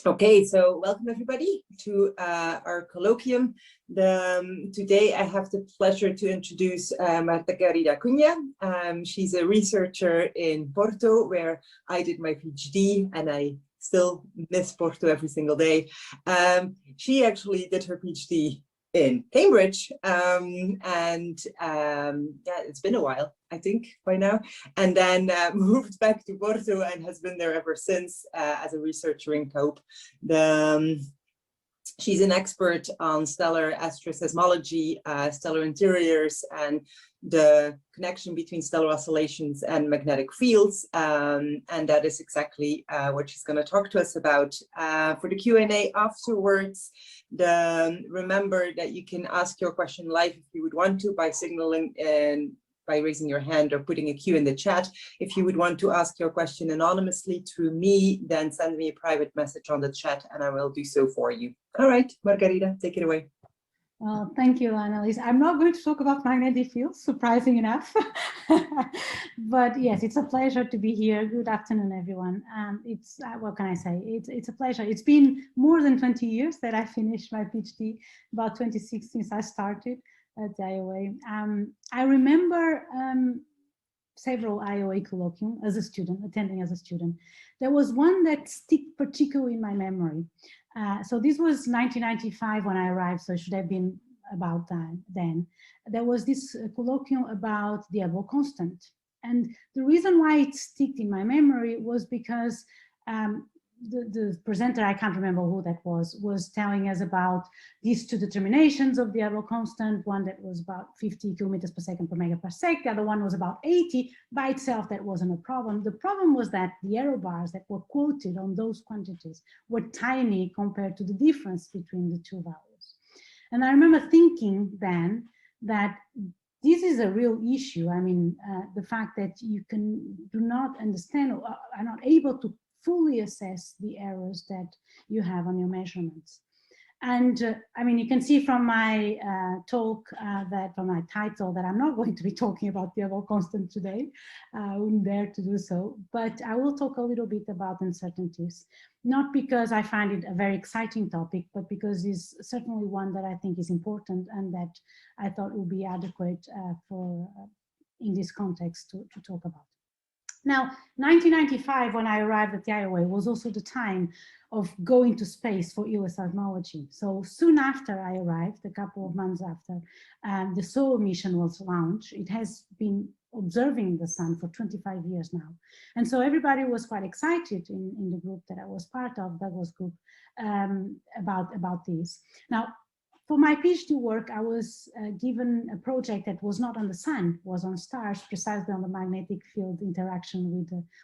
Okay, so welcome everybody to our colloquium. Today I have the pleasure to introduce Margarida Cunha. She's a researcher in Porto, where I did my PhD, and I still miss Porto every single day. She actually did her PhD in Cambridge, yeah, it's been a while, I think, by now, and then moved back to Porto and has been there ever since as a researcher in COPE. She's an expert on stellar asteroseismology, stellar interiors, and the connection between stellar oscillations and magnetic fields, and that is exactly what she's going to talk to us about. For the Q&A afterwards, remember that you can ask your question live if you would want to by signaling and by raising your hand or putting a Q in the chat. If you would want to ask your question anonymously through me, then send me a private message on the chat and I will do so for you. All right, Margarida, take it away. Well, thank you, Annelies. I'm not going to talk about magnetic fields, surprising enough. But yes, it's a pleasure to be here. Good afternoon, everyone. It's what can I say? It's a pleasure. It's been more than 20 years that I finished my PhD, about 26 since I started at the IoA. I remember several IoA Colloquium as a student, attending as a student. There was one that stuck particularly in my memory. So this was 1995 when I arrived, so it should have been about that then. There was this colloquium about the Hubble constant. And the reason why it stuck in my memory was because the presenter, I can't remember who that was telling us about these two determinations of the Hubble constant, one that was about 50 kilometers per second per megaparsec, the other one was about 80. By itself, that wasn't a problem. The problem was that the error bars that were quoted on those quantities were tiny compared to the difference between the two values. And I remember thinking then that this is a real issue. I mean, the fact that you do not understand or are not able to fully assess the errors that you have on your measurements. And I mean, you can see from my talk, from my title, that I'm not going to be talking about the Hubble constant today. I wouldn't dare to do so, but I will talk a little bit about uncertainties, not because I find it a very exciting topic, but because it's certainly one that I think is important and that I thought would be adequate in this context to talk about. Now, 1995, when I arrived at the IoA, was also the time of going to space for IoA seismology. So soon after I arrived, a couple of months after, the SOLAR mission was launched. It has been observing the sun for 25 years now. And so everybody was quite excited in the group that I was part of, Douglas group, about this. Now, for my PhD work, I was given a project that was not on the sun, was on stars, precisely on the magnetic field interaction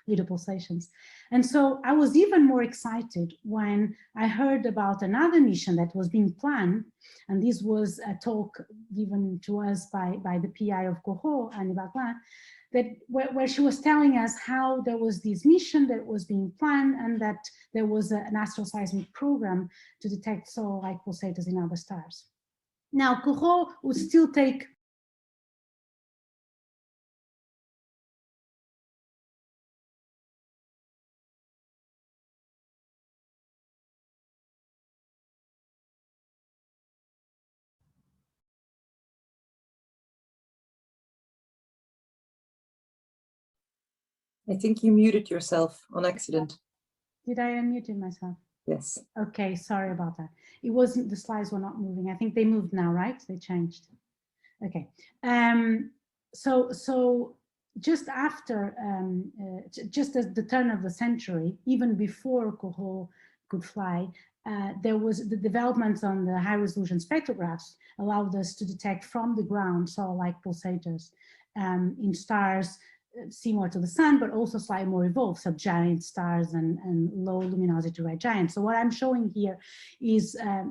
with the pulsations. And so I was even more excited when I heard about another mission that was being planned. And this was a talk given to us by the PI of CoRoT, Annie Baclin, where she was telling us how there was this mission that was being planned and that there was an astroseismic program to detect solar-like pulsators in other stars. Now, CoRoT would still take I think you muted yourself on accident. Did I unmute myself? Yes. Okay, sorry about that. It wasn't, the slides were not moving. I think they moved now, right? They changed. Okay. So just after, just at the turn of the century, even before CoRoT could fly, there was the developments on the high resolution spectrographs allowed us to detect from the ground solar-like pulsators in stars similar to the sun, but also slightly more evolved, subgiant stars and low luminosity red giants. So what I'm showing here is a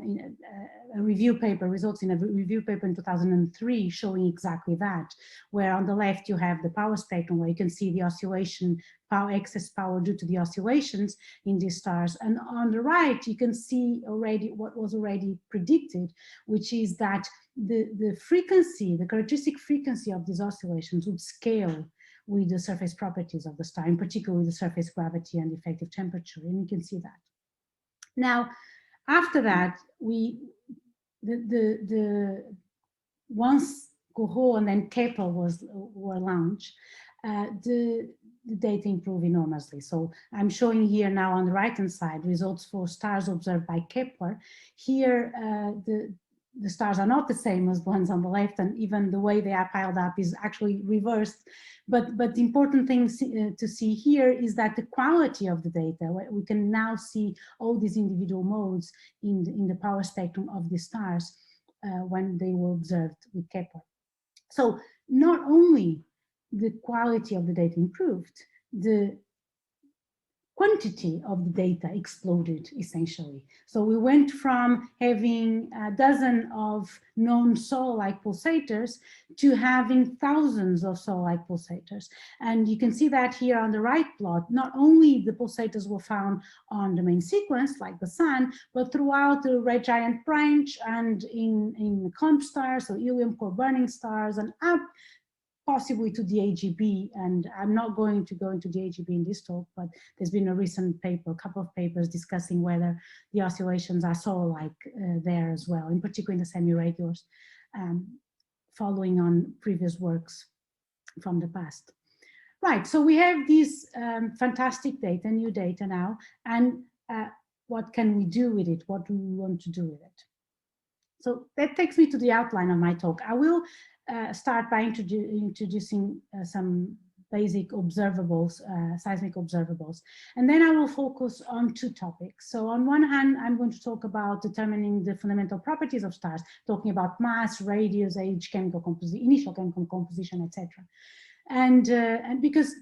review paper, results in a review paper in 2003 showing exactly that, where on the left you have the power spectrum, where you can see the oscillation, excess power due to the oscillations in these stars. And on the right, you can see already what was already predicted, which is that the frequency, the characteristic frequency of these oscillations would scale with the surface properties of the star, in particular with the surface gravity and effective temperature, and you can see that. Now, after that, once CoRoT and then Kepler were launched, the data improved enormously. So I'm showing here now on the right-hand side results for stars observed by Kepler. Here, the stars are not the same as the ones on the left, and even the way they are piled up is actually reversed. But the important thing to see here is that the quality of the data, we can now see all these individual modes in the power spectrum of the stars when they were observed with Kepler. So not only the quality of the data improved, the quantity of the data exploded essentially. So we went from having a dozen of known soul-like pulsators to having thousands of soul-like pulsators. And you can see that here on the right plot, not only the pulsators were found on the main sequence, like the sun, but throughout the red giant branch and in clump stars, so helium core burning stars, and up possibly to the AGB. And I'm not going to go into the AGB in this talk, but there's been a recent paper, a couple of papers discussing whether the oscillations are solar-like there as well, in particular in the semi-regulars, following on previous works from the past. Right, so we have these fantastic data, new data now, and what can we do with it? What do we want to do with it? So that takes me to the outline of my talk. I will start by introducing some basic observables, seismic observables. And then I will focus on two topics. So on one hand, I'm going to talk about determining the fundamental properties of stars, talking about mass, radius, age, chemical composition, initial chemical composition, etc. And because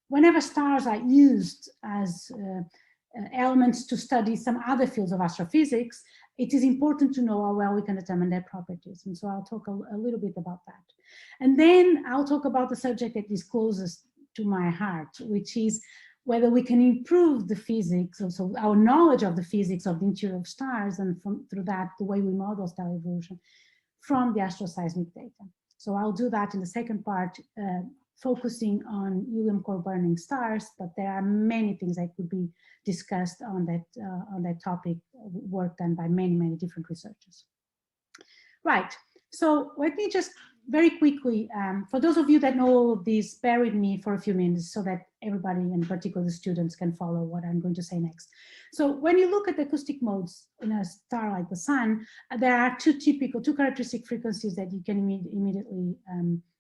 whenever stars are used as elements to study some other fields of astrophysics, it is important to know how well we can determine their properties. And so I'll talk a little bit about that. And then I'll talk about the subject that is closest to my heart, which is whether we can improve the physics, also our knowledge of the physics of the interior of stars, and through that, the way we model stellar evolution from the asteroseismic data. So I'll do that in the second part, focusing on helium core burning stars, but there are many things that could be discussed on that topic, work done by many different researchers. Right, so let me just very quickly, for those of you that know all of this, bear with me for a few minutes so that everybody, and particularly the students, can follow what I'm going to say next. So when you look at the acoustic modes in a star like the sun, there are two characteristic frequencies that you can immediately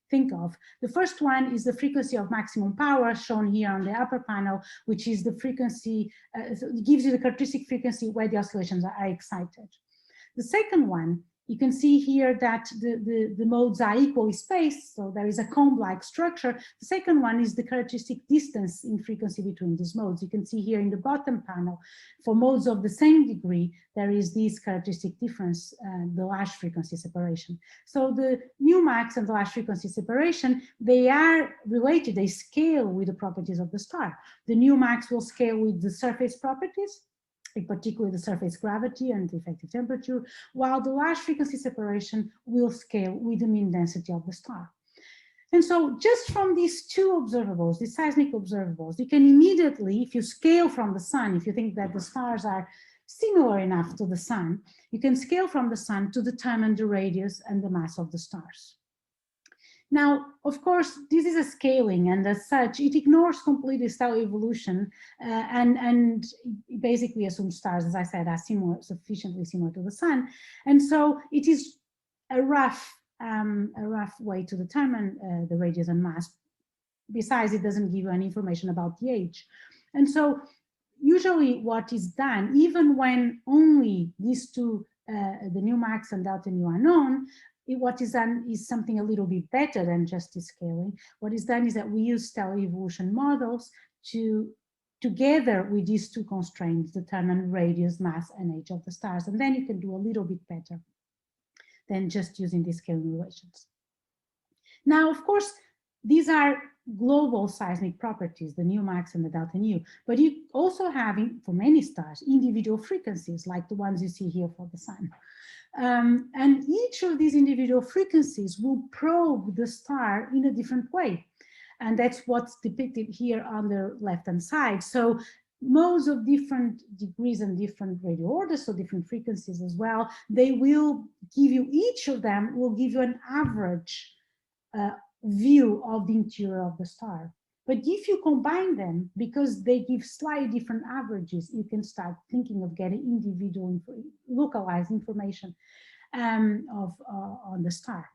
think of. The first one is the frequency of maximum power, shown here on the upper panel, which is the frequency, it gives you the characteristic frequency where the oscillations are excited. The second one, you can see here that the modes are equally spaced, so there is a comb-like structure. The second one is the characteristic distance in frequency between these modes. You can see here in the bottom panel, for modes of the same degree, there is this characteristic difference, the large frequency separation. So the nu max and the large frequency separation, they are related, they scale with the properties of the star. The nu max will scale with the surface properties, in particular the surface gravity and the effective temperature, while the large frequency separation will scale with the mean density of the star. And so just from these two observables, these seismic observables, you can immediately, if you scale from the sun, if you think that the stars are similar enough to the sun, you can scale from the sun to determine the radius and the mass of the stars. Now, of course, this is a scaling, and as such, it ignores completely stellar evolution and basically assumes stars, as I said, are sufficiently similar to the sun. And so it is a rough way to determine the radius and mass. Besides, it doesn't give you any information about the age. And so usually what is done, even when only these two, the nu max and delta nu, are known, what is done is something a little bit better than just this scaling. What is done is that we use stellar evolution models to, together with these two constraints, determine radius, mass, and age of the stars. And then you can do a little bit better than just using these scaling relations. Now, of course, these are global seismic properties, the nu max and the delta nu, but you also have, for many stars, individual frequencies like the ones you see here for the sun. And each of these individual frequencies will probe the star in a different way. And that's what's depicted here on the left-hand side. So modes of different degrees and different radio orders, so different frequencies as well. They will give you, each of them will give you an average view of the interior of the star. But if you combine them, because they give slightly different averages, you can start thinking of getting individual localized information on the star.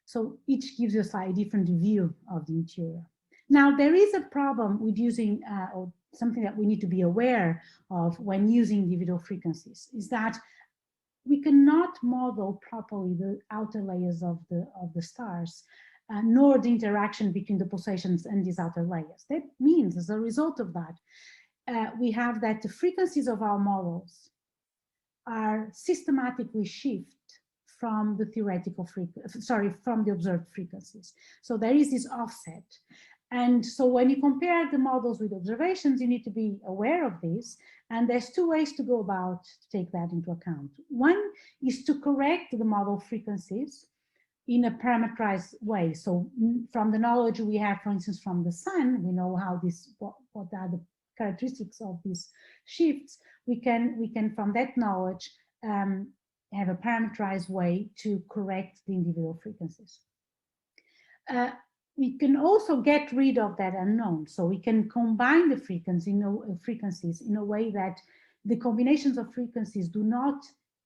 So each gives you a slightly different view of the interior. Now, there is a problem with using, or something that we need to be aware of when using individual frequencies, is that we cannot model properly the outer layers of the stars, nor the interaction between the pulsations and these outer layers. That means, as a result of that, we have that the frequencies of our models are systematically shifted from the theoretical from the observed frequencies. So there is this offset. And so when you compare the models with observations, you need to be aware of this. And there's two ways to go about to take that into account. One is to correct the model frequencies in a parameterized way. So from the knowledge we have, for instance, from the sun, we know how this, what are the characteristics of these shifts. We can from that knowledge have a parameterized way to correct the individual frequencies. We can also get rid of that unknown. So we can combine the frequencies in a way that the combinations of frequencies do not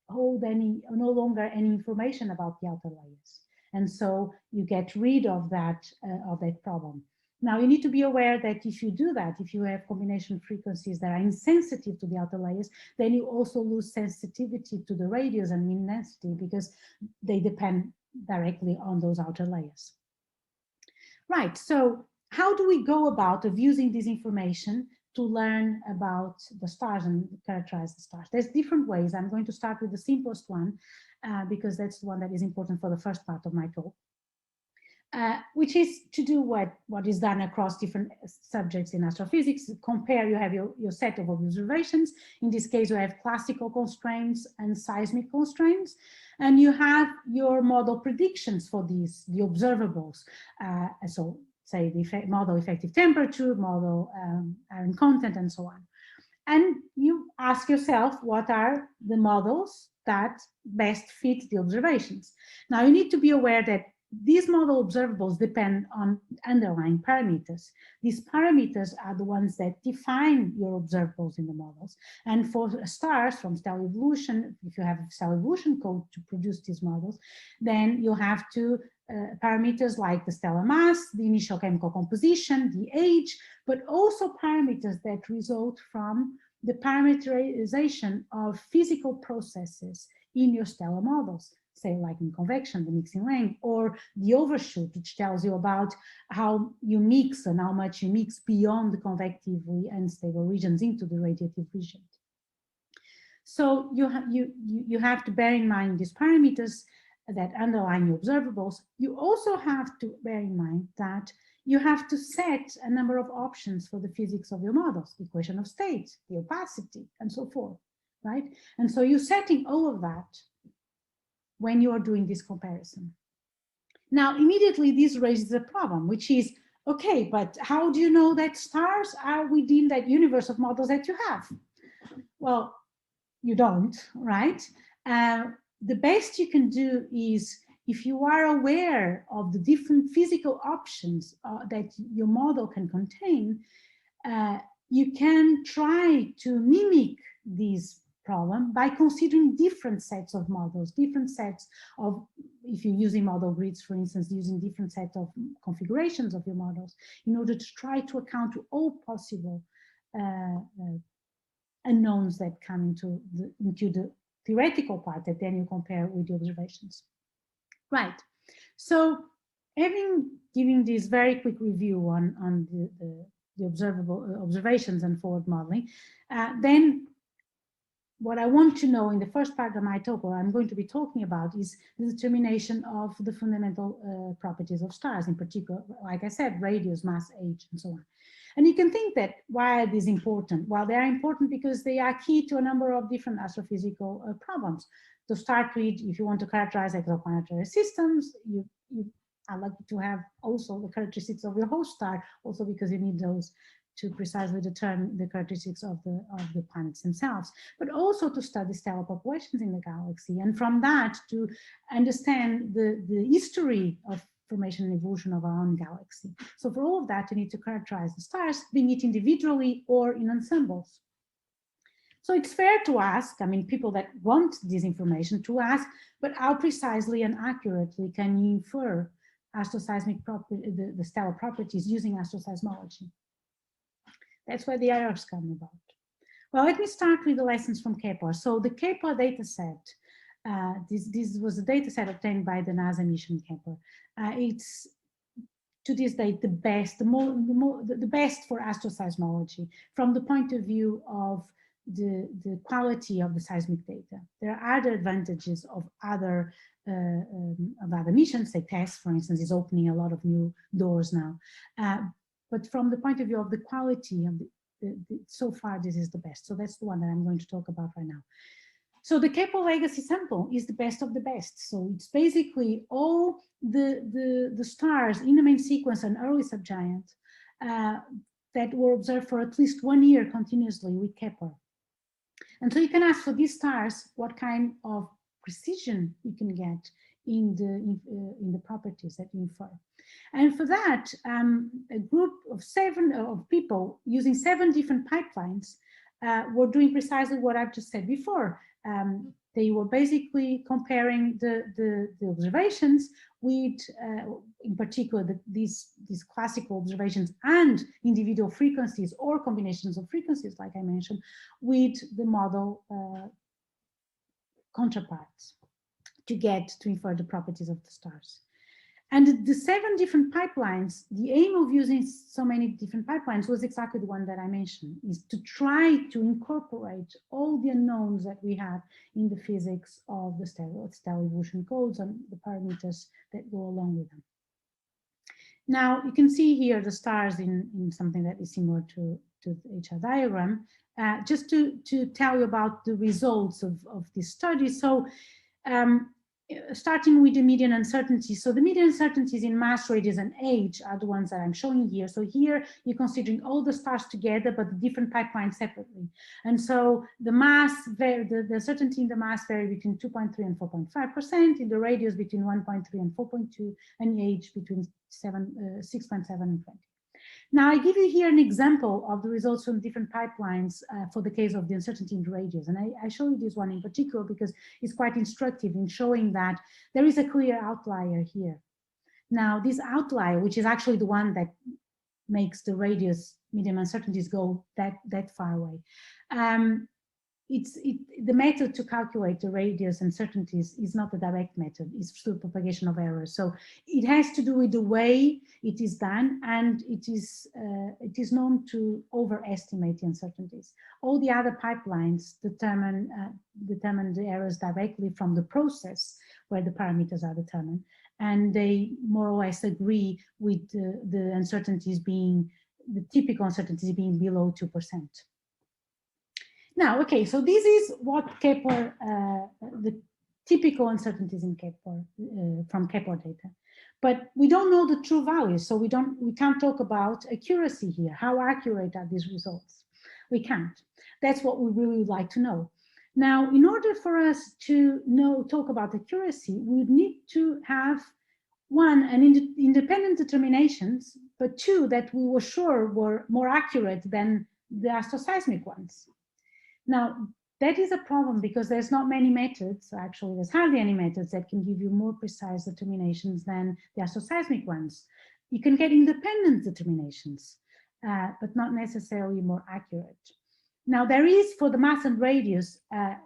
hold no longer any information about the outer layers. And so you get rid of that problem. Now you need to be aware that if you do that, if you have combination frequencies that are insensitive to the outer layers, then you also lose sensitivity to the radius and mean density because they depend directly on those outer layers. Right, so how do we go about using this information to learn about the stars and characterize the stars? There's different ways. I'm going to start with the simplest one because that's the one that is important for the first part of my talk. Which is to do what is done across different subjects in astrophysics. Compare, you have your set of observations. In this case, you have classical constraints and seismic constraints. And you have your model predictions for these, the observables. So say the model effective temperature, model iron content, and so on. And you ask yourself, what are the models that best fit the observations? Now, you need to be aware that these model observables depend on underlying parameters. These parameters are the ones that define your observables in the models. And for stars from stellar evolution, if you have a stellar evolution code to produce these models, then you have to parameters like the stellar mass, the initial chemical composition, the age, but also parameters that result from the parameterization of physical processes in your stellar models. Say like in convection, the mixing length, or the overshoot, which tells you about how you mix and how much you mix beyond the convectively unstable regions into the radiative region. So you have to bear in mind these parameters that underlie your observables. You also have to bear in mind that you have to set a number of options for the physics of your models, the equation of state, the opacity, and so forth, right? And so you're setting all of that when you are doing this comparison. Now, immediately this raises a problem, which is, okay, but how do you know that stars are within that universe of models that you have? Well, you don't, right? The best you can do is, if you are aware of the different physical options that your model can contain, you can try to mimic these problem by considering different sets of models, different sets of, if you're using model grids, for instance, using different sets of configurations of your models in order to try to account to all possible unknowns that come into the theoretical part that then you compare with the observations. Right. So giving this very quick review on the observable observations and forward modeling, then what I want to know in the first part of my talk, or I'm going to be talking about, is the determination of the fundamental properties of stars, in particular, like I said, radius, mass, age, and so on. And you can think that why are these important? Well, they are important because they are key to a number of different astrophysical problems. To start with, if you want to characterize exoplanetary systems, you are lucky to have also the characteristics of your host star, also because you need those to precisely determine the characteristics of the planets themselves, but also to study stellar populations in the galaxy, and from that to understand the history of formation and evolution of our own galaxy. So for all of that, you need to characterize the stars, being it individually or in ensembles. So it's fair to ask, I mean, people that want this information to ask, but how precisely and accurately can you infer astroseismic the stellar properties using astroseismology? That's where the errors come about. Well, let me start with the lessons from Kepler. So the Kepler dataset, this was a dataset obtained by the NASA mission Kepler. It's to this day the best, the best for astroseismology from the point of view of the quality of the seismic data. There are other advantages of other missions, say TESS, for instance, is opening a lot of new doors now. But from the point of view of the quality of so far, this is the best. So that's the one that I'm going to talk about right now. So the Kepler legacy sample is the best of the best. So it's basically all the stars in the main sequence and early subgiant that were observed for at least 1 year continuously with Kepler. And so you can ask for these stars what kind of precision you can get in the properties that you infer. And for that, a group of 7 people using 7 different pipelines were doing precisely what I've just said before. They were basically comparing the observations with, in particular, these classical observations and individual frequencies or combinations of frequencies, like I mentioned, with the model counterparts to infer the properties of the stars. And the 7 different pipelines, the aim of using so many different pipelines was exactly the one that I mentioned, is to try to incorporate all the unknowns that we have in the physics of the stellar evolution codes and the parameters that go along with them. Now, you can see here the stars in something that is similar to the HR diagram, just to tell you about the results of this study. So, starting with the median uncertainty. So the median uncertainties in mass, radius, and age are the ones that I'm showing here. So here you're considering all the stars together, but the different pipelines separately. And so the mass, the uncertainty in the mass vary between 2.3 and 4.5%, in the radius between 1.3 and 4.2, and the age between 6.7 and 20. Now, I give you here an example of the results from different pipelines for the case of the uncertainty in radius. And I show you this one in particular because it's quite instructive in showing that there is a clear outlier here. Now, this outlier, which is actually the one that makes the radius medium uncertainties go that far away, the method to calculate the radius uncertainties is not a direct method, it's through propagation of errors. So it has to do with the way it is done, and it is known to overestimate the uncertainties. All the other pipelines determine the errors directly from the process where the parameters are determined, and they more or less agree with the uncertainties being, the typical uncertainties being below 2%. Now, okay, so this is what Kepler, the typical uncertainties in Kepler, from Kepler data. But we don't know the true values, so we can't talk about accuracy here. How accurate are these results? We can't. That's what we really would like to know. Now, in order for us to talk about accuracy, we would need to have, one, independent determinations, but two, that we were sure were more accurate than the astroseismic ones. Now, that is a problem because there's not many methods, actually there's hardly any methods that can give you more precise determinations than the astroseismic ones. You can get independent determinations, but not necessarily more accurate. Now, there is, for the mass and radius, a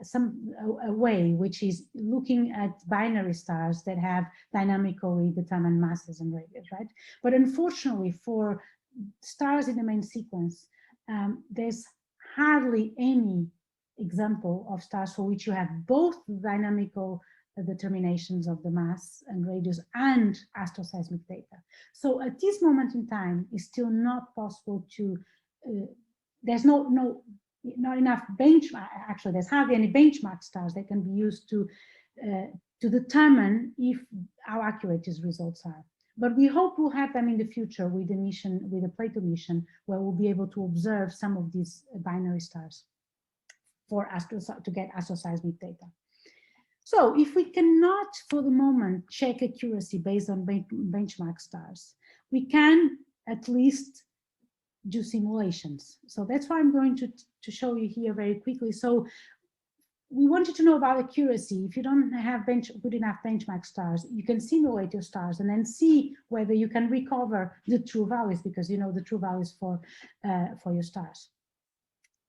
way, which is looking at binary stars that have dynamically determined masses and radius, right? But unfortunately, for stars in the main sequence, there's hardly any example of stars for which you have both dynamical determinations of the mass and radius and astroseismic data. So at this moment in time, it's still not possible to, there's not enough benchmark, actually there's hardly any benchmark stars that can be used to determine how accurate these results are. But we hope we'll have them in the future with the mission, with the Plato mission, where we'll be able to observe some of these binary stars for to get astroseismic data. So if we cannot, for the moment, check accuracy based on benchmark stars, we can at least do simulations. So that's why I'm going to show you here very quickly. So we wanted to know about accuracy. If you don't have good enough benchmark stars, you can simulate your stars and then see whether you can recover the true values, because you know the true values for your stars.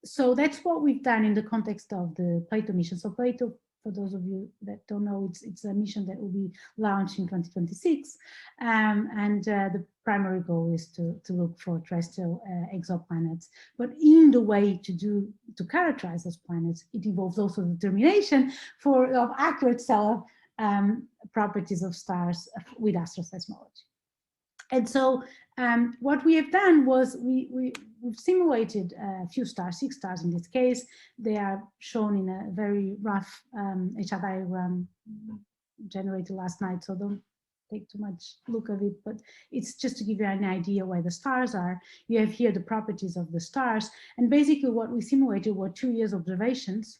So that's what we've done in the context of the Plato mission. So Plato, for those of you that don't know, it's a mission that will be launched in 2026. The primary goal is to look for terrestrial exoplanets. But in the way to characterize those planets, it involves also determination of accurate stellar properties of stars with astroseismology. And so what we have done was we've simulated a few stars, 6 stars in this case. They are shown in a very rough HR diagram generated last night, so don't take too much look of it, but it's just to give you an idea where the stars are. You have here the properties of the stars, and basically what we simulated were 2 years observations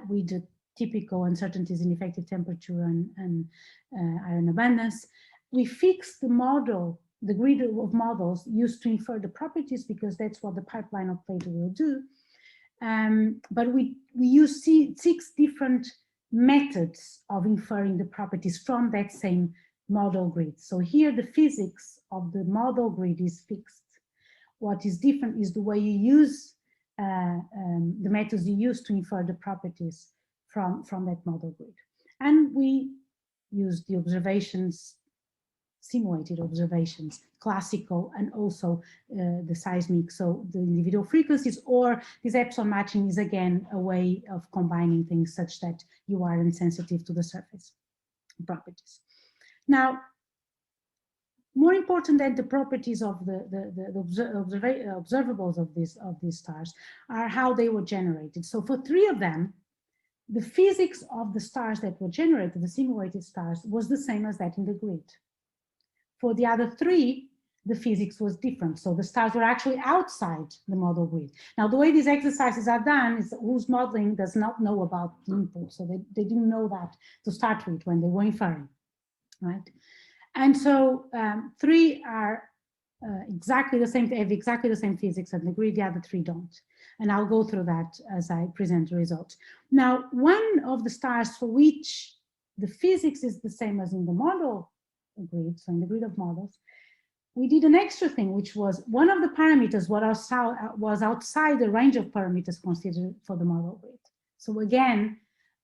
with the typical uncertainties in effective temperature and iron abundance. We fixed the model, the grid of models used to infer the properties, because that's what the pipeline of Plato will do. But we use 6 different methods of inferring the properties from that same model grid. So here the physics of the model grid is fixed. What is different is the way you use the methods you use to infer the properties from that model grid. And we use the observations, simulated observations, classical, and also the seismic, so the individual frequencies, or this epsilon matching is again a way of combining things such that you are insensitive to the surface properties. Now, more important than the properties of the observables of these stars are how they were generated. So for 3 of them, the physics of the stars that were generated, the simulated stars, was the same as that in the grid. For the other 3, the physics was different. So the stars were actually outside the model grid. Now, the way these exercises are done is whose modeling does not know about the input. So they didn't know that to start with when they were inferring, right? And so 3 are exactly the same, have exactly the same physics as the grid, the other 3 don't. And I'll go through that as I present the results. Now, one of the stars for which the physics is the same as in the model grid, so in the grid of models, we did an extra thing, which was one of the parameters was outside the range of parameters considered for the model grid. So again,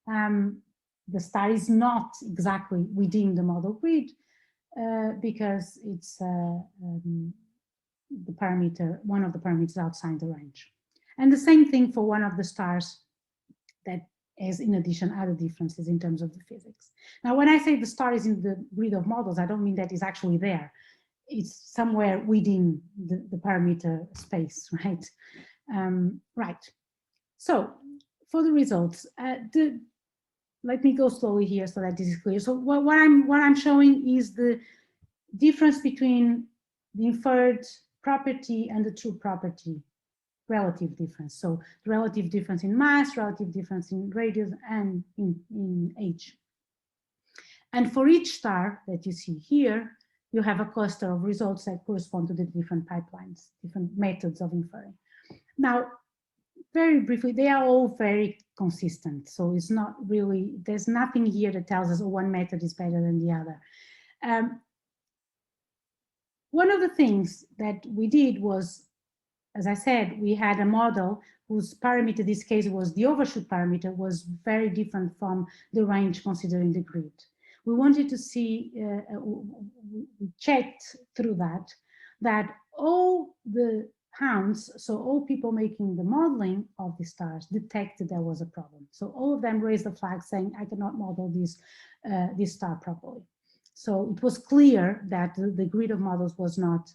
the star is not exactly within the model grid because it's the parameter, one of the parameters outside the range. And the same thing for one of the stars that has, in addition, other differences in terms of the physics. Now, when I say the star is in the grid of models, I don't mean that it's actually there. It's somewhere within the parameter space, right? Right. So for the results, let me go slowly here so that this is clear. So what I'm showing is the difference between the inferred property and the true property, relative difference. So the relative difference in mass, relative difference in radius, and in age. And for each star that you see here, you have a cluster of results that correspond to the different pipelines, different methods of inferring. Now, very briefly, they are all very consistent. So it's not really, there's nothing here that tells us, oh, one method is better than the other. One of the things that we did was, as I said, we had a model whose parameter, in this case was the overshoot parameter, was very different from the range considering the grid. We wanted to see, we checked through that all the hounds, so all people making the modeling of the stars, detected there was a problem. So all of them raised the flag saying, I cannot model this star properly. So it was clear that the grid of models was not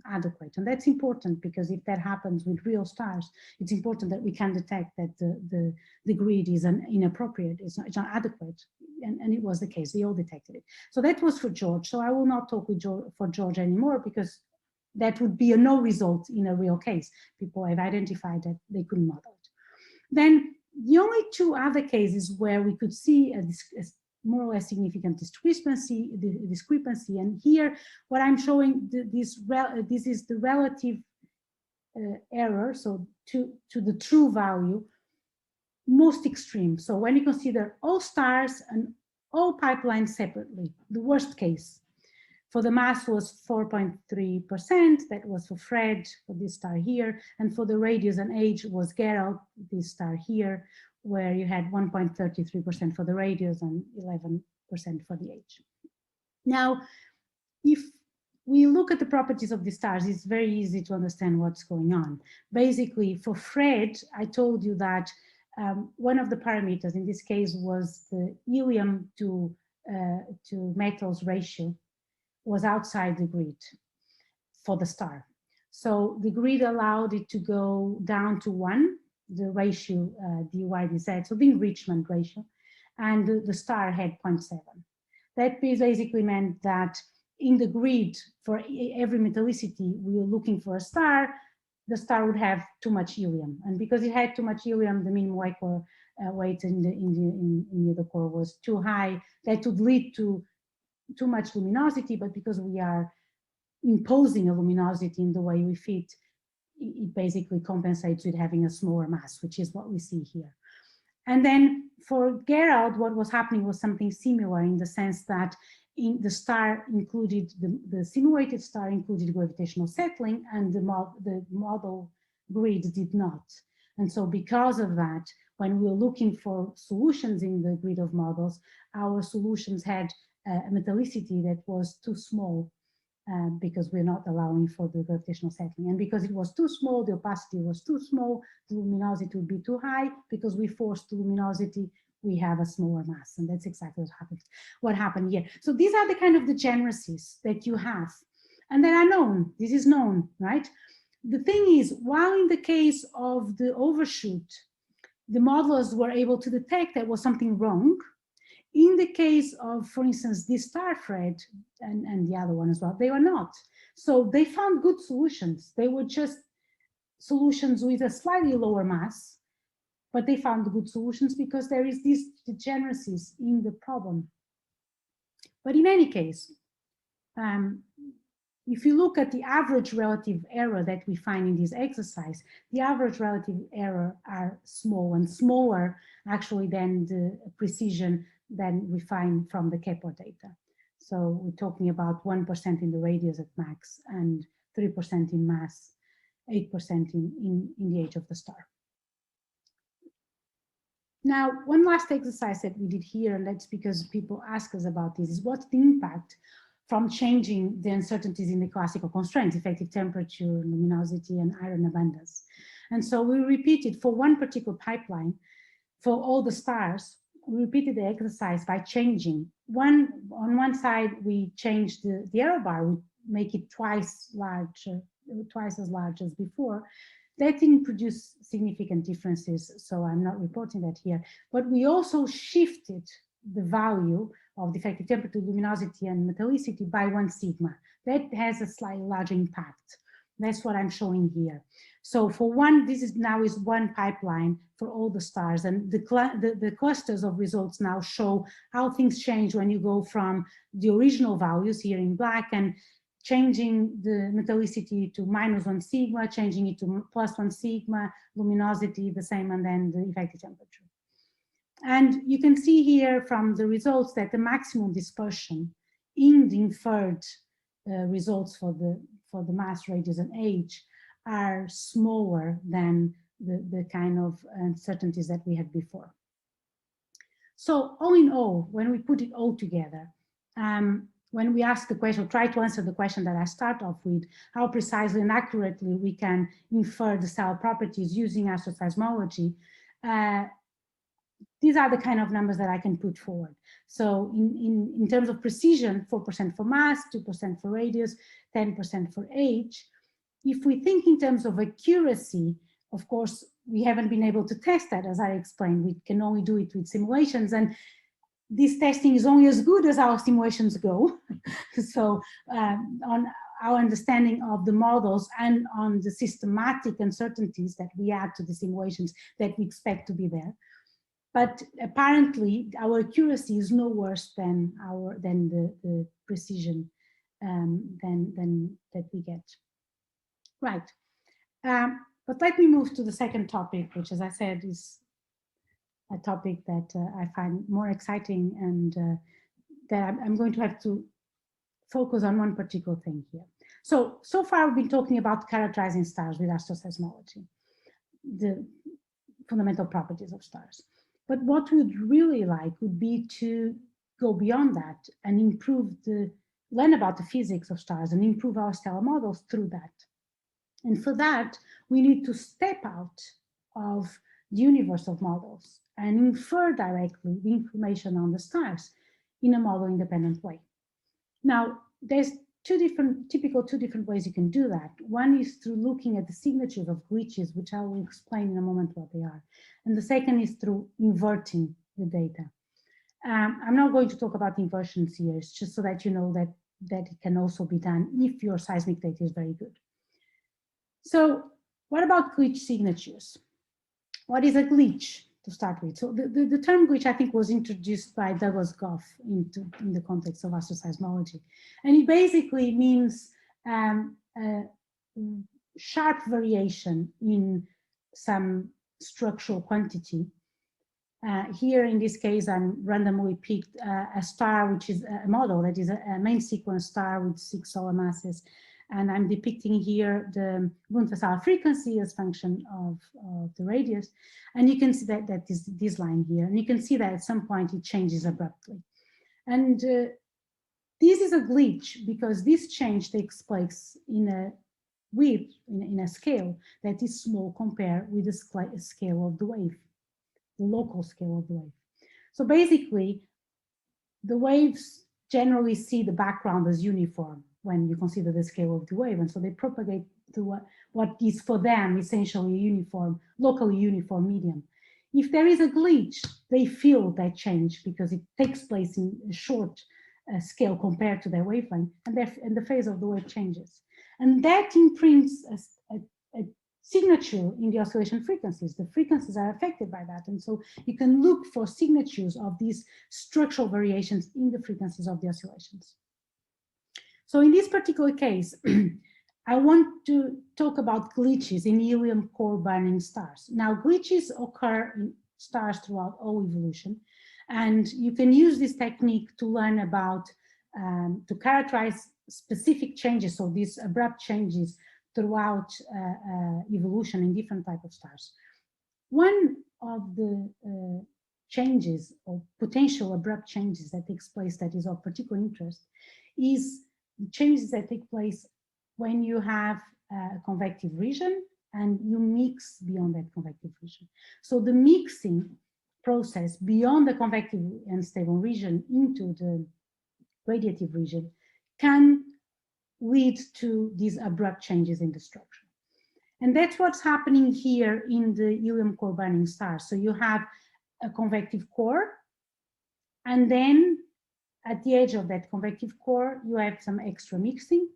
adequate. And that's important because if that happens with real stars, it's important that we can detect that the grid is inappropriate, it's not adequate. And it was the case, we all detected it. So that was for George. So I will not talk with for George anymore because that would be a no result in a real case. People have identified that they couldn't model it. Then the only two other cases where we could see a more or less significant discrepancy, and here what I'm showing, this is the relative error, so to the true value, most extreme. So when you consider all stars and all pipelines separately, the worst case for the mass was 4.3%, that was for Fred, for this star here, and for the radius and age was Gerald, this star here, where you had 1.33% for the radius and 11% for the age. Now, if we look at the properties of the stars, it's very easy to understand what's going on. Basically, for Fred, I told you that one of the parameters in this case was the helium to metals ratio was outside the grid for the star. So the grid allowed it to go down to 1, the ratio dy/dz, so the enrichment ratio, and the star had 0.7. That basically meant that in the grid for every metallicity we were looking for a star, the star would have too much helium, and because it had too much helium, the minimum molecular weight in the core was too high. That would lead to too much luminosity, but because we are imposing a luminosity in the way we fit, it basically compensates with having a smaller mass, which is what we see here. And then for Gerald, what was happening was something similar in the sense that the star included, the simulated star included gravitational settling, and the model grid did not. And so because of that, when we were looking for solutions in the grid of models, our solutions had a metallicity that was too small because we're not allowing for the gravitational settling. And because it was too small, the opacity was too small, the luminosity would be too high. Because we forced the luminosity, we have a smaller mass. And that's exactly what happened here. So these are the kind of degeneracies that you have. And they are known. This is known, right? The thing is, while in the case of the overshoot, the modelers were able to detect there was something wrong, in the case of, for instance, this star Fred and the other one as well, they were not. So they found good solutions. They were just solutions with a slightly lower mass, but they found good solutions because there is these degeneracies in the problem. But in any case, if you look at the average relative error that we find in this exercise, the average relative error are small and smaller actually than the precision than we find from the Kepler data. So we're talking about 1% in the radius at max and 3% in mass, 8% in the age of the star. Now, one last exercise that we did here, and that's because people ask us about this, is what's the impact from changing the uncertainties in the classical constraints, effective temperature, luminosity, and iron abundance. And so we repeated for one particular pipeline, for all the stars, we repeated the exercise by changing. On one side, we changed the error bar, we make it twice as large as before. That didn't produce significant differences, so I'm not reporting that here. But we also shifted the value of the effective temperature, luminosity, and metallicity by 1 sigma. That has a slightly larger impact. That's what I'm showing here. So for one, this is now is one pipeline for all the stars, and the clusters of results now show how things change when you go from the original values here in black and changing the metallicity to -1 sigma, changing it to +1 sigma, luminosity the same, and then the effective temperature. And you can see here from the results that the maximum dispersion in the inferred results for the mass, radius, and age are smaller than the kind of uncertainties that we had before. So all in all, when we put it all together, when we ask the question, try to answer the question that I start off with, how precisely and accurately we can infer the stellar properties using asteroseismology, these are the kind of numbers that I can put forward. So in terms of precision, 4% for mass, 2% for radius, 10% for age. If we think in terms of accuracy, of course, we haven't been able to test that, as I explained. We can only do it with simulations, and this testing is only as good as our simulations go. So on our understanding of the models and on the systematic uncertainties that we add to the simulations that we expect to be there. But apparently our accuracy is no worse than the precision than that we get. Right. But let me move to the second topic, which, as I said, is a topic that I find more exciting, and that I'm going to have to focus on one particular thing here. So far we've been talking about characterizing stars with asteroseismology, the fundamental properties of stars. But what we'd really like would be to go beyond that and learn about the physics of stars and improve our stellar models through that. And for that, we need to step out of the universe of models and infer directly the information on the stars in a model-independent way. Now, there's two different ways you can do that. One is through looking at the signatures of glitches, which I will explain in a moment what they are. And the second is through inverting the data. I'm not going to talk about inversions here, it's just so that you know that it can also be done if your seismic data is very good. So what about glitch signatures? What is a glitch to start with? So the term glitch, I think, was introduced by Douglas Goff in the context of asteroseismology. And it basically means a sharp variation in some structural quantity. Here, in this case, I'm randomly picked a star, which is a model that is a main sequence star with 6 solar masses. And I'm depicting here the Wunderzahl frequency as function of the radius. And you can see that is this line here. And you can see that at some point it changes abruptly. And this is a glitch because this change takes place in a width, in a scale that is small compared with the scale of the wave, the local scale of the wave. So basically, the waves generally see the background as uniform when you consider the scale of the wave, and so they propagate to what is for them essentially a uniform, locally uniform medium. If there is a glitch, they feel that change because it takes place in a short scale compared to their wavelength, and the phase of the wave changes. And that imprints a signature in the oscillation frequencies. The frequencies are affected by that, and so you can look for signatures of these structural variations in the frequencies of the oscillations. So in this particular case, I want to talk about glitches in helium core burning stars. Now, glitches occur in stars throughout all evolution, and you can use this technique to learn about, to characterize specific changes, so these abrupt changes throughout evolution in different types of stars. One of the changes or potential abrupt changes that takes place that is of particular interest is the changes that take place when you have a convective region and you mix beyond that convective region. So the mixing process beyond the convective and stable region into the radiative region can lead to these abrupt changes in the structure. And that's what's happening here in the helium core burning stars. So you have a convective core, and then at the edge of that convective core, you have some extra mixing.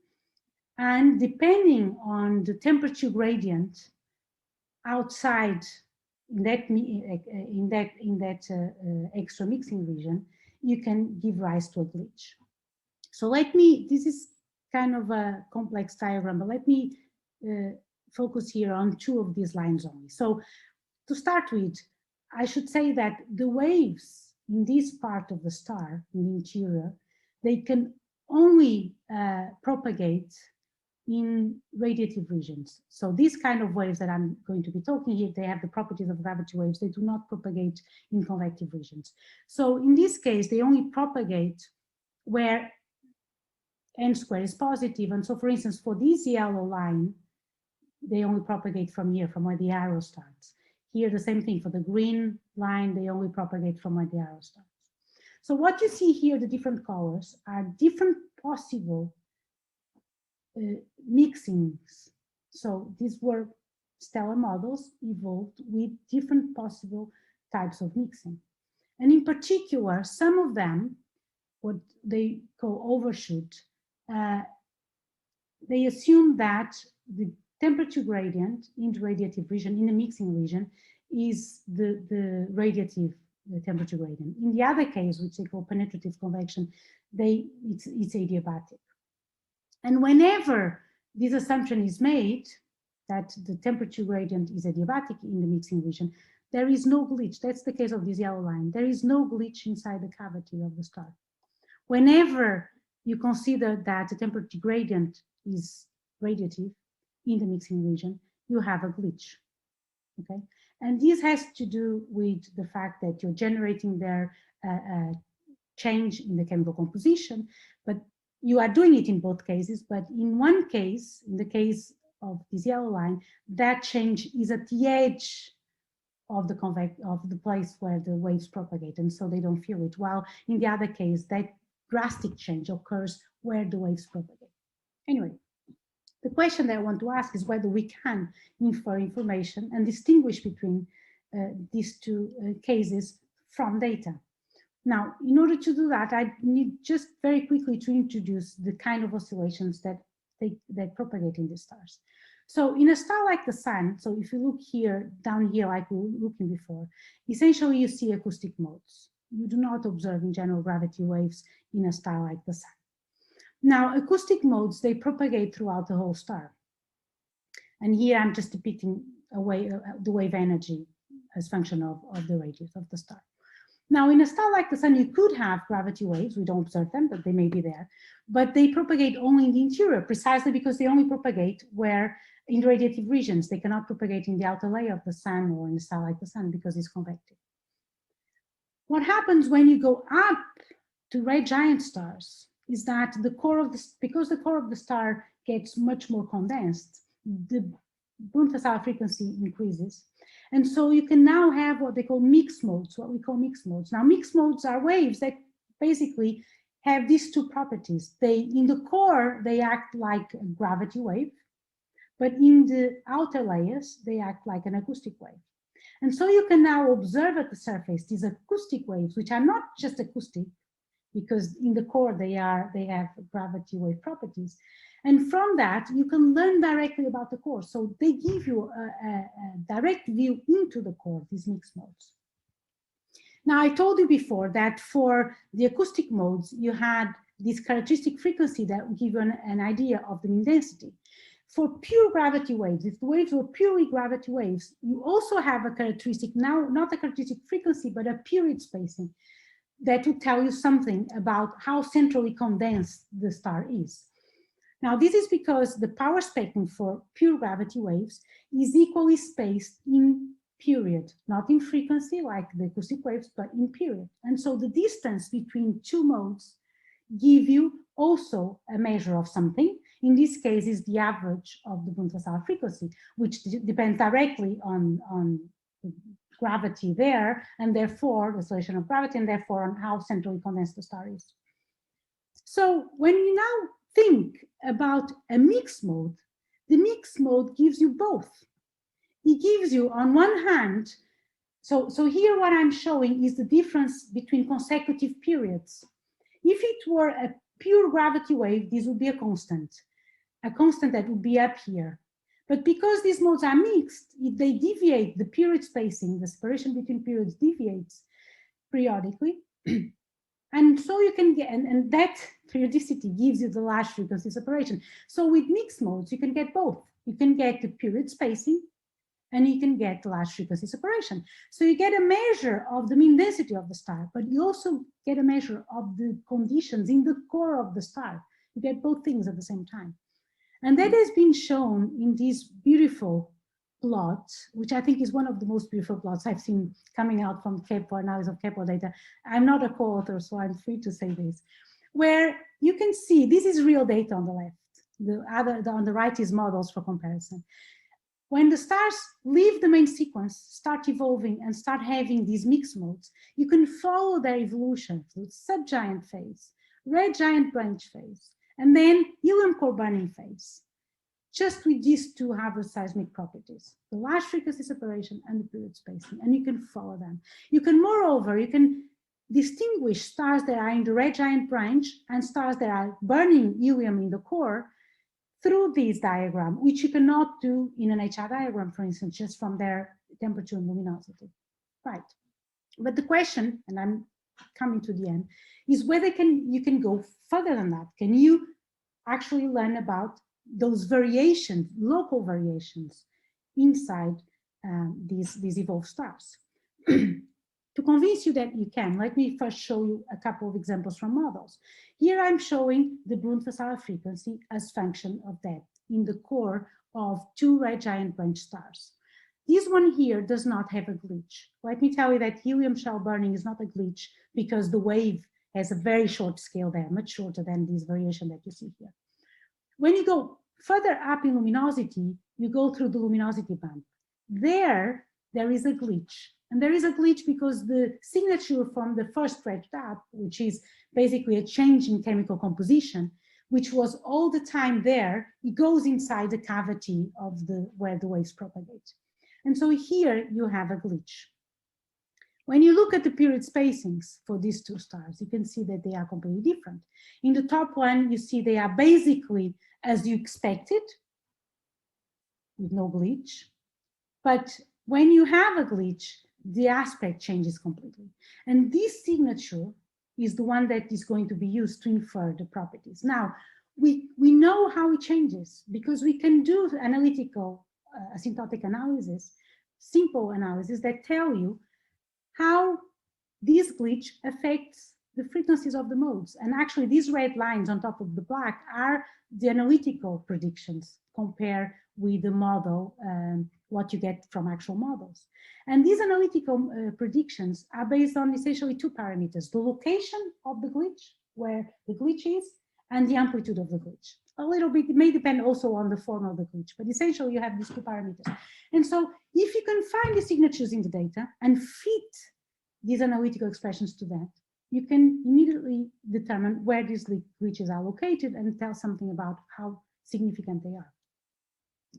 And depending on the temperature gradient outside in that extra mixing region, you can give rise to a glitch. So this is kind of a complex diagram, but let me focus here on two of these lines only. So to start with, I should say that the waves in this part of the star, in the interior, they can only propagate in radiative regions. So these kind of waves that I'm going to be talking here, they have the properties of gravity waves. They do not propagate in convective regions. So in this case, they only propagate where n squared is positive. And so, for instance, for this yellow line, they only propagate from here, from where the arrow starts. Here, the same thing for the green line, they only propagate from where they are stars. So what you see here, the different colors, are different possible mixings. So these were stellar models evolved with different possible types of mixing. And in particular, some of them, what they call overshoot, they assume that the temperature gradient in the radiative region, in the mixing region, is the radiative temperature gradient. In the other case, which they call penetrative convection, it's adiabatic. And whenever this assumption is made, that the temperature gradient is adiabatic in the mixing region, there is no glitch. That's the case of this yellow line. There is no glitch inside the cavity of the star. Whenever you consider that the temperature gradient is radiative in the mixing region, you have a glitch, okay? And this has to do with the fact that you're generating there a change in the chemical composition, but you are doing it in both cases. But in one case, in the case of this yellow line, that change is at the edge of the place where the waves propagate, and so they don't feel it. While in the other case, that drastic change occurs where the waves propagate. Anyway, the question that I want to ask is whether we can infer information and distinguish between these two cases from data. Now, in order to do that, I need just very quickly to introduce the kind of oscillations that propagate in the stars. So in a star like the Sun, so if you look here, down here, like we were looking before, essentially you see acoustic modes. You do not observe in general gravity waves in a star like the Sun. Now, acoustic modes, they propagate throughout the whole star. And here I'm just depicting the wave energy as function of the radius of the star. Now, in a star like the Sun, you could have gravity waves. We don't observe them, but they may be there. But they propagate only in the interior, precisely because they only propagate where in the radiative regions. They cannot propagate in the outer layer of the Sun or in a star like the Sun because it's convective. What happens when you go up to red giant stars is that because the core of the star gets much more condensed, the Brunt-Vasarely frequency increases. And so you can now have what they call mixed modes, what we call mixed modes. Now, mixed modes are waves that basically have these two properties. In the core, they act like a gravity wave, but in the outer layers, they act like an acoustic wave. And so you can now observe at the surface these acoustic waves, which are not just acoustic, because in the core they have gravity wave properties. And from that, you can learn directly about the core. So they give you a direct view into the core, these mixed modes. Now, I told you before that for the acoustic modes, you had this characteristic frequency that would give you an idea of the mean density. For pure gravity waves, if the waves were purely gravity waves, you also have a characteristic, now not a characteristic frequency, but a period spacing that would tell you something about how centrally condensed the star is. Now, this is because the power spectrum for pure gravity waves is equally spaced in period, not in frequency like the acoustic waves, but in period. And so the distance between two modes give you also a measure of something. In this case, is the average of the Brunt-Vasarely frequency, which depends directly on gravity there, and therefore the oscillation of gravity, and therefore on how centrally condensed the star is. So when you now think about a mixed mode, the mixed mode gives you both. It gives you, on one hand, so here what I'm showing is the difference between consecutive periods. If it were a pure gravity wave, this would be a constant that would be up here. But because these modes are mixed, if they deviate, the period spacing, the separation between periods deviates periodically. And so you can get, and that periodicity gives you the large frequency separation. So with mixed modes, you can get both. You can get the period spacing and you can get the large frequency separation. So you get a measure of the mean density of the star, but you also get a measure of the conditions in the core of the star. You get both things at the same time. And that has been shown in this beautiful plot, which I think is one of the most beautiful plots I've seen coming out from Kepler, analysis of Kepler data. I'm not a co-author, so I'm free to say this, where you can see, this is real data on the left. On the right is models for comparison. When the stars leave the main sequence, start evolving and start having these mixed modes, you can follow their evolution through subgiant phase, red giant branch phase, and then helium core burning phase, just with these two asteroseismic properties, the large frequency separation and the period spacing, and you can follow them. You can, moreover, you can distinguish stars that are in the red giant branch and stars that are burning helium in the core through this diagram, which you cannot do in an HR diagram, for instance, just from their temperature and luminosity. Right. But the question, and I'm coming to the end, is whether you can go further than that. Can you actually learn about those variations, local variations inside these evolved stars? To convince you that you can, let me first show you a couple of examples from models. Here I'm showing the Brunt-Vasara frequency as function of that in the core of two red giant branch stars. This one here does not have a glitch. Let me tell you that helium shell burning is not a glitch because the wave has a very short scale there, much shorter than this variation that you see here. When you go further up in luminosity, you go through the luminosity band. There is a glitch. And there is a glitch because the signature from the first red dot, which is basically a change in chemical composition, which was all the time there, it goes inside the cavity of where the waves propagate. And so here you have a glitch. When you look at the period spacings for these two stars, you can see that they are completely different. In the top one, you see they are basically as you expected, with no glitch. But when you have a glitch, the aspect changes completely. And this signature is the one that is going to be used to infer the properties. Now, we know how it changes because we can do analytical asymptotic analysis, simple analysis that tell you how this glitch affects the frequencies of the modes. And actually these red lines on top of the black are the analytical predictions compared with the model, what you get from actual models. And these analytical predictions are based on essentially two parameters: the location of the glitch, where the glitch is, and the amplitude of the glitch. A little bit, it may depend also on the form of the glitch, but essentially you have these two parameters. And so if you can find the signatures in the data and fit these analytical expressions to that, you can immediately determine where these glitches are located and tell something about how significant they are.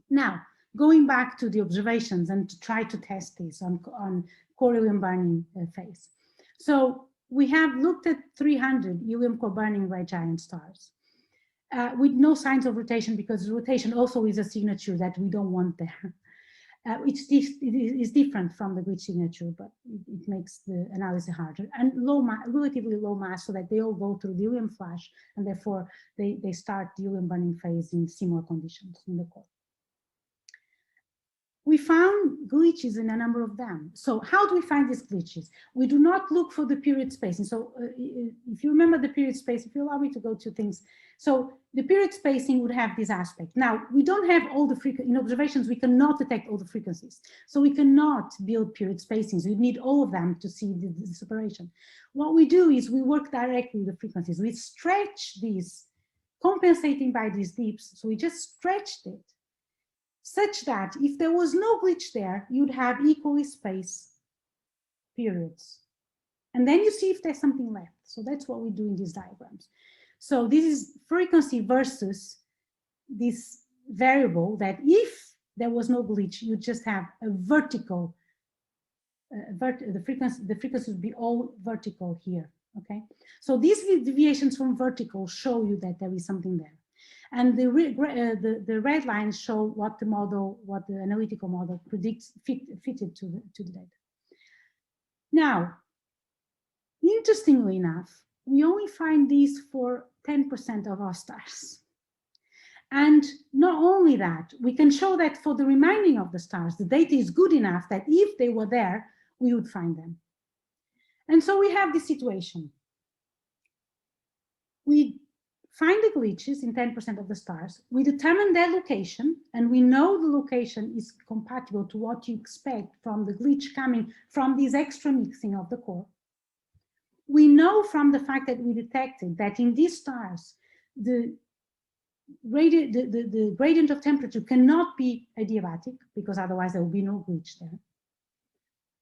Now, going back to the observations and to try to test this on core helium burning phase. So we have looked at 300 helium core burning red giant stars with no signs of rotation, because rotation also is a signature that we don't want there. It is different from the glitch signature, but it makes the analysis harder. And relatively low mass, so that they all go through the helium flash, and therefore they start the helium burning phase in similar conditions in the core. We found glitches in a number of them. So how do we find these glitches? We do not look for the period spacing. So if you remember the period space, if you allow me to go to things. So the period spacing would have this aspect. Now, we don't have all the frequencies. In observations, we cannot detect all the frequencies. So we cannot build period spacings. We need all of them to see the separation. What we do is we work directly with the frequencies. We stretch these, compensating by these dips. So we just stretched it, such that if there was no glitch there, you'd have equally spaced periods. And then you see if there's something left. So that's what we do in these diagrams. So this is frequency versus this variable that if there was no glitch, you just have a vertical, the frequency would be all vertical here, okay? So these deviations from vertical show you that there is something there. And the red lines show what the analytical model predicts fitted to the data. Now, interestingly enough, we only find these for 10% of our stars. And not only that, we can show that for the remaining of the stars, the data is good enough that if they were there, we would find them. And so we have this situation. We find the glitches in 10% of the stars, we determine their location, and we know the location is compatible to what you expect from the glitch coming from this extra mixing of the core. We know from the fact that we detected that in these stars, the the gradient of temperature cannot be adiabatic, because otherwise there will be no glitch there.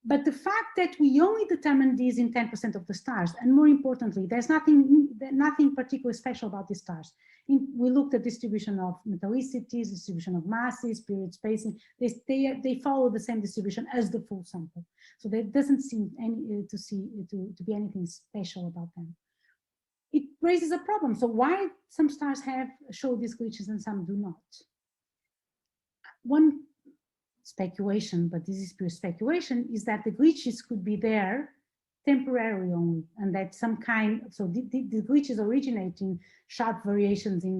But the fact that we only determine these in 10% of the stars, and more importantly, there's nothing particularly special about these stars. We looked at distribution of metallicities, distribution of masses, period spacing. They follow the same distribution as the full sample. So there doesn't seem to be anything special about them. It raises a problem. So why some stars show these glitches and some do not? One speculation, but this is pure speculation, is that the glitches could be there temporarily only, and that some kind, so the glitches originate in sharp variations in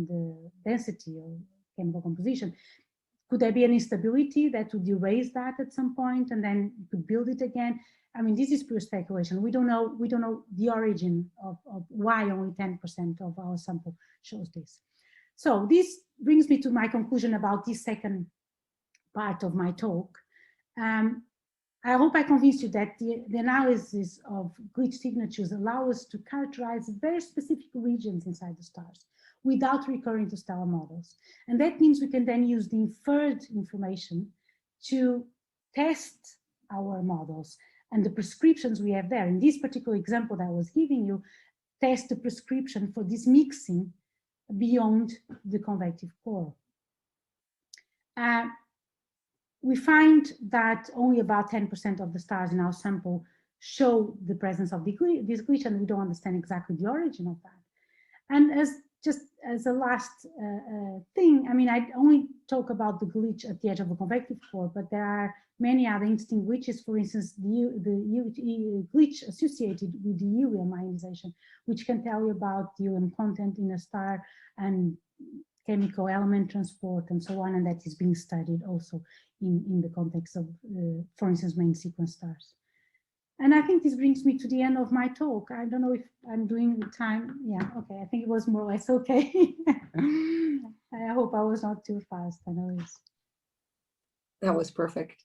the density or chemical composition. Could there be an instability that would erase that at some point and then you could build it again? I mean, this is pure speculation. We don't know the origin of why only 10% of our sample shows this. So this brings me to my conclusion about this second part of my talk. I hope I convinced you that the analysis of glitch signatures allow us to characterize very specific regions inside the stars without recurring to stellar models. And that means we can then use the inferred information to test our models and the prescriptions we have there. In this particular example that I was giving you, test the prescription for this mixing beyond the convective core. We find that only about 10% of the stars in our sample show the presence of this glitch, and we don't understand exactly the origin of that. And just as a last thing, I mean, I only talk about the glitch at the edge of the convective core, but there are many other interesting glitches. For instance, the glitch associated with the helium ionization, which can tell you about the helium content in a star and chemical element transport and so on, and that is being studied also in the context of, for instance, main sequence stars. And I think this brings me to the end of my talk. I don't know if I'm doing the time. Yeah, okay, I think it was more or less okay. I hope I was not too fast. I know it's... That was perfect.